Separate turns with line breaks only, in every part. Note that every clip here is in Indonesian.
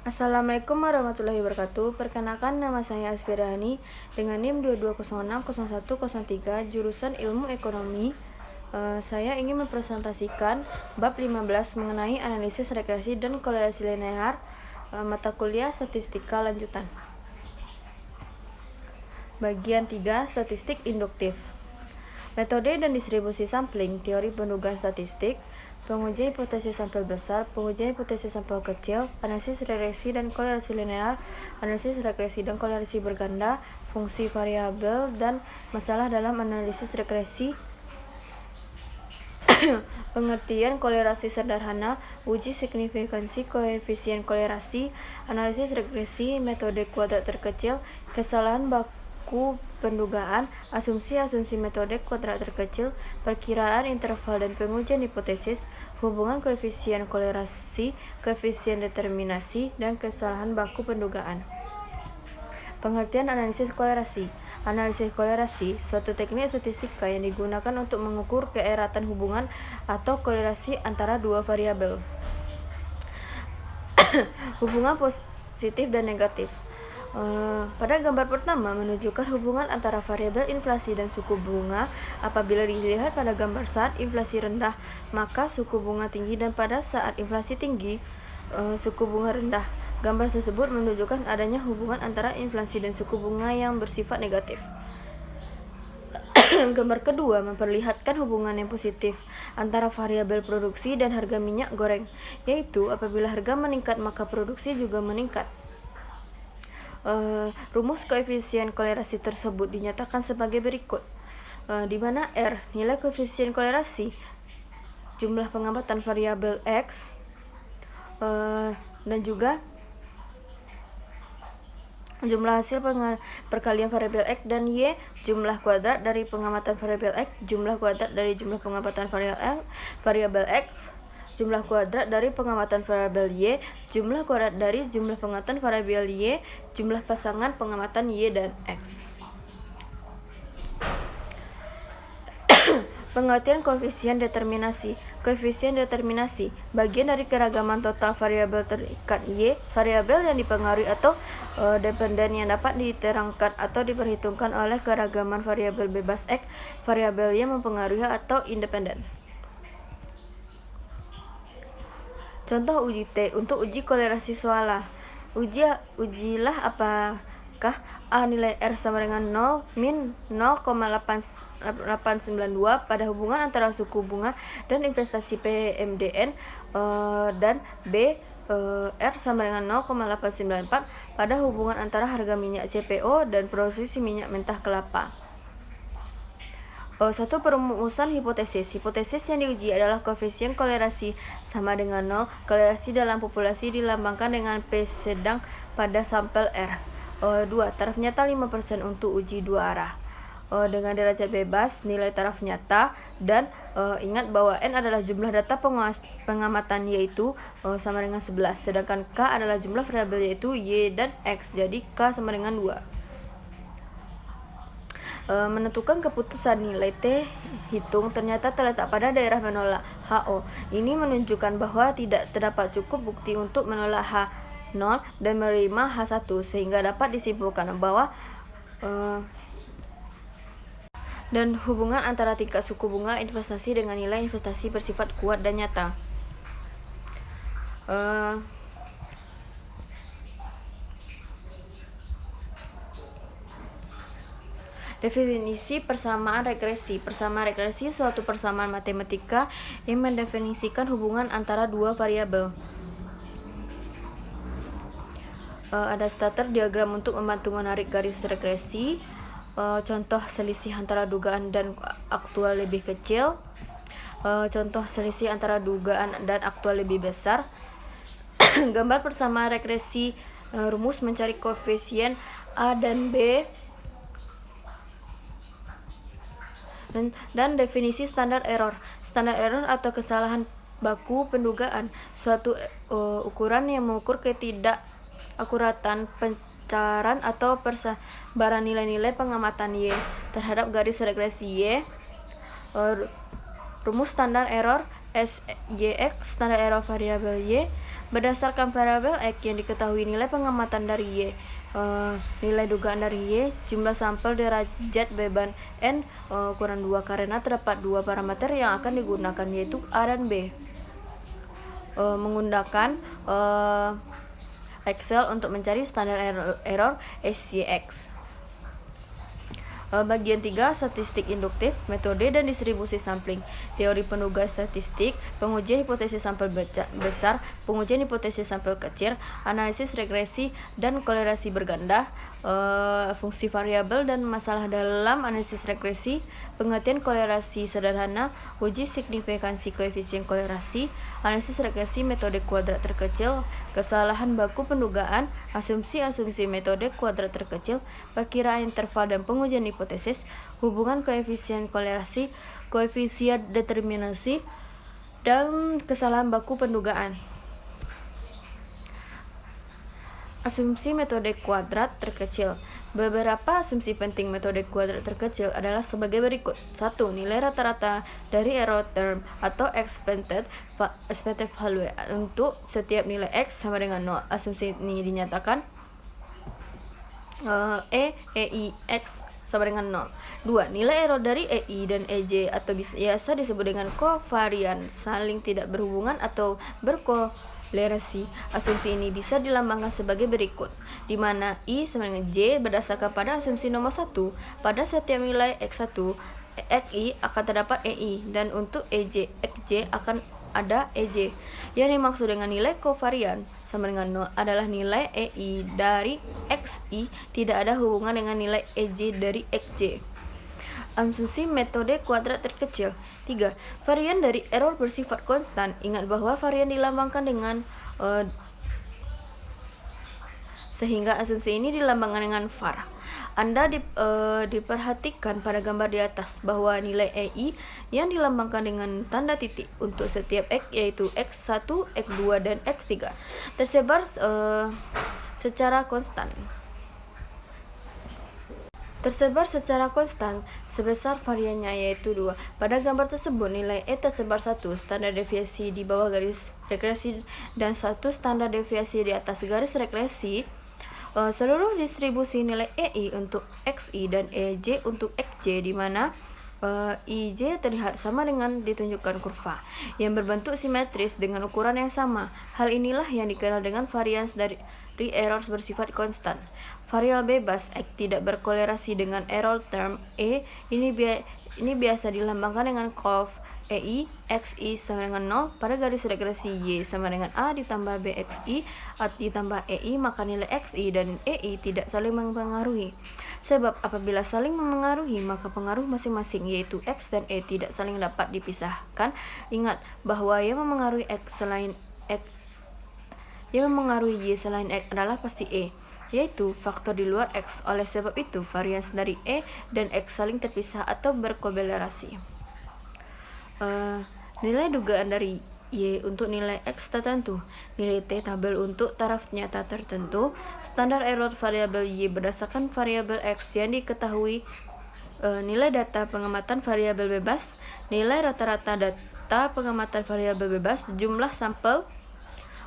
Assalamualaikum warahmatullahi wabarakatuh. Perkenalkan, nama saya Asfirani dengan NIM 22060103 jurusan Ilmu Ekonomi. Saya ingin mempresentasikan bab 15 mengenai analisis regresi dan korelasi linear, mata kuliah statistika lanjutan. Bagian 3, statistik induktif. Metode dan distribusi sampling, teori pendugaan statistik, pengujian hipotesis sampel besar, pengujian hipotesis sampel kecil, analisis regresi dan korelasi linear, analisis regresi dan korelasi berganda, fungsi variabel, dan masalah dalam analisis regresi, pengertian korelasi sederhana, uji signifikansi koefisien korelasi, analisis regresi, metode kuadrat terkecil, kesalahan baku pendugaan, asumsi metode kuadrat terkecil, perkiraan interval dan pengujian hipotesis, hubungan koefisien korelasi, koefisien determinasi, dan kesalahan baku pendugaan. Pengertian analisis korelasi. Analisis korelasi, suatu teknik statistika yang digunakan untuk mengukur keeratan hubungan atau korelasi antara dua variabel. Hubungan positif dan negatif. Pada gambar pertama menunjukkan hubungan antara variabel inflasi dan suku bunga. Apabila dilihat pada gambar saat inflasi rendah, maka suku bunga tinggi, dan pada saat inflasi tinggi, suku bunga rendah. Gambar tersebut menunjukkan adanya hubungan antara inflasi dan suku bunga yang bersifat negatif. Gambar kedua memperlihatkan hubungan yang positif antara variabel produksi dan harga minyak goreng, yaitu apabila harga meningkat maka produksi juga meningkat. Rumus koefisien korelasi tersebut dinyatakan sebagai berikut, di mana R nilai koefisien korelasi, jumlah pengamatan variabel X, dan juga jumlah hasil perkalian variabel X, dan Y jumlah kuadrat dari pengamatan variabel X, jumlah kuadrat dari jumlah pengamatan variabel X, jumlah kuadrat dari pengamatan variabel Y, jumlah kuadrat dari jumlah pengamatan variabel Y, jumlah pasangan pengamatan Y dan X. Pengertian koefisien determinasi. Koefisien determinasi, bagian dari keragaman total variabel terikat Y, variabel yang dipengaruhi atau dependen yang dapat diterangkan atau diperhitungkan oleh keragaman variabel bebas X, variabel Y mempengaruhi atau independen. Contoh uji T untuk uji korelasi suara. Ujilah apakah A nilai R sama dengan 0 min 0,892 pada hubungan antara suku bunga dan investasi PMDN, dan B R sama dengan 0,894 pada hubungan antara harga minyak CPO dan produksi minyak mentah kelapa. Satu perumusan hipotesis. Hipotesis yang diuji adalah koefisien korelasi sama dengan 0. Korelasi dalam populasi dilambangkan dengan P sedang pada sampel R. 2. Taraf nyata 5% untuk uji dua arah. Dengan derajat bebas, nilai taraf nyata, dan ingat bahwa N adalah jumlah data pengamatan, yaitu sama dengan 11, sedangkan K adalah jumlah variabel, yaitu Y dan X, jadi K sama dengan 2. Menentukan keputusan nilai T hitung ternyata terletak pada daerah menolak HO. Ini menunjukkan bahwa tidak terdapat cukup bukti untuk menolak H0 dan menerima H1, sehingga dapat disimpulkan bahwa dan hubungan antara tingkat suku bunga investasi dengan nilai investasi bersifat kuat dan nyata. Definisi persamaan regresi. Persamaan regresi suatu persamaan matematika yang mendefinisikan hubungan antara dua variabel. Ada starter diagram untuk membantu menarik garis regresi. Contoh selisih antara dugaan dan aktual lebih kecil. Contoh selisih antara dugaan dan aktual lebih besar. Gambar persamaan regresi, rumus mencari koefisien A dan B, dan definisi standar error. Standar error atau kesalahan baku pendugaan, suatu ukuran yang mengukur ketidakakuratan pencaran atau persebaran nilai-nilai pengamatan Y terhadap garis regresi Y. Rumus standar error SYX, standar error variabel Y, Berdasarkan variabel X yang diketahui nilai pengamatan dari Y, nilai dugaan dari Y, jumlah sampel, derajat beban N kurang 2 karena terdapat dua parameter yang akan digunakan yaitu A dan B. Menggunakan Excel untuk mencari standar error SYX. Bagian 3, statistik induktif, metode dan distribusi sampling, teori penugas statistik, pengujian hipotesis sampel besar, pengujian hipotesis sampel kecil, analisis regresi dan kolerasi berganda, fungsi variabel dan masalah dalam analisis regresi, pengertian kolerasi sederhana, uji signifikansi koefisien kolerasi, analisis regresi metode kuadrat terkecil, kesalahan baku pendugaan, asumsi-asumsi metode kuadrat terkecil, perkiraan interval dan pengujian hipotesis, hubungan koefisien kolerasi, koefisien determinasi, dan kesalahan baku pendugaan. Asumsi metode kuadrat terkecil. Beberapa asumsi penting metode kuadrat terkecil adalah sebagai berikut. 1. Nilai rata-rata dari error term atau expected value untuk setiap nilai X sama dengan 0. Asumsi ini dinyatakan EI X sama dengan 0. 2. Nilai error dari EI dan EJ atau biasa disebut dengan kovarian saling tidak berhubungan atau berkolerasi. Asumsi ini bisa dilambangkan sebagai berikut, di mana I sama dengan J berdasarkan pada asumsi nomor 1, pada setiap nilai X1, XI akan terdapat EI, dan untuk EJ, XJ akan ada EJ. Yang dimaksud dengan nilai kovarian sama dengan 0 adalah nilai EI dari XI tidak ada hubungan dengan nilai EJ dari XJ. Asumsi metode kuadrat terkecil. 3. Varian dari error bersifat konstan. Ingat bahwa varian dilambangkan dengan sehingga asumsi ini dilambangkan dengan var. Anda diperhatikan pada gambar di atas bahwa nilai EI yang dilambangkan dengan tanda titik untuk setiap X yaitu X1, X2, dan X3 tersebar secara konstan. Sebesar variannya yaitu 2. Pada gambar tersebut nilai E tersebar 1 standar deviasi di bawah garis regresi dan 1 standar deviasi di atas garis regresi. Seluruh distribusi nilai EI untuk XI dan EJ untuk XJ, di mana IJ terlihat sama dengan ditunjukkan kurva yang berbentuk simetris dengan ukuran yang sama. Hal inilah yang dikenal dengan varians dari error bersifat konstan. Variabel bebas X tidak berkolerasi dengan error term E. Ini biasa dilambangkan dengan cov EI XI sama dengan 0 pada garis regresi Y sama dengan A ditambah BXI ditambah EI, maka nilai XI dan EI tidak saling mempengaruhi. Sebab apabila saling mempengaruhi, maka pengaruh masing-masing yaitu X dan E tidak saling dapat dipisahkan. Ingat bahwa yang memengaruhi Y selain X adalah pasti E, yaitu faktor di luar X. Oleh sebab itu, varians dari E dan X saling terpisah atau berkolerasi. Nilai dugaan dari Y untuk nilai X tertentu, nilai T tabel untuk taraf nyata tertentu, standar error variabel Y berdasarkan variabel X yang diketahui, nilai data pengamatan variabel bebas, nilai rata-rata data pengamatan variabel bebas, jumlah sampel,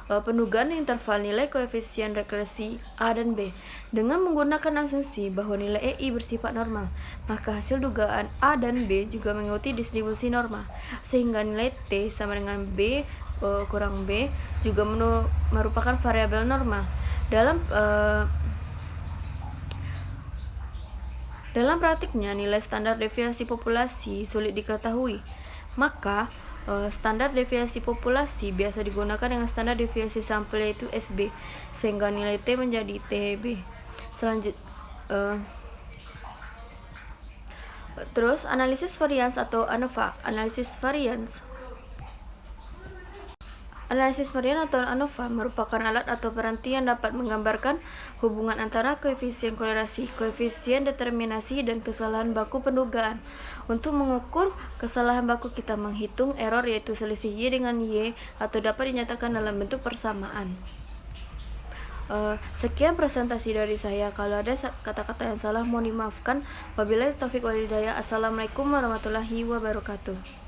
pendugaan interval nilai koefisien regresi A dan B. Dengan menggunakan asumsi bahwa nilai EI bersifat normal, maka hasil dugaan A dan B juga mengikuti distribusi normal, sehingga nilai T sama dengan B kurang B juga merupakan variabel normal. Dalam praktiknya, nilai standar deviasi populasi sulit diketahui, maka standar deviasi populasi biasa digunakan dengan standar deviasi sampel yaitu SB, sehingga nilai T menjadi TB. Terus analisis varians atau ANOVA. Analisis varian atau ANOVA merupakan alat atau peranti yang dapat menggambarkan hubungan antara koefisien kolerasi, koefisien determinasi, dan kesalahan baku pendugaan. Untuk mengukur kesalahan baku, kita menghitung error yaitu selisih Y dengan Y atau dapat dinyatakan dalam bentuk persamaan. Sekian presentasi dari saya. Kalau ada kata-kata yang salah mohon dimaafkan. Wabillahi taufiq wal hidayah. Assalamualaikum warahmatullahi wabarakatuh.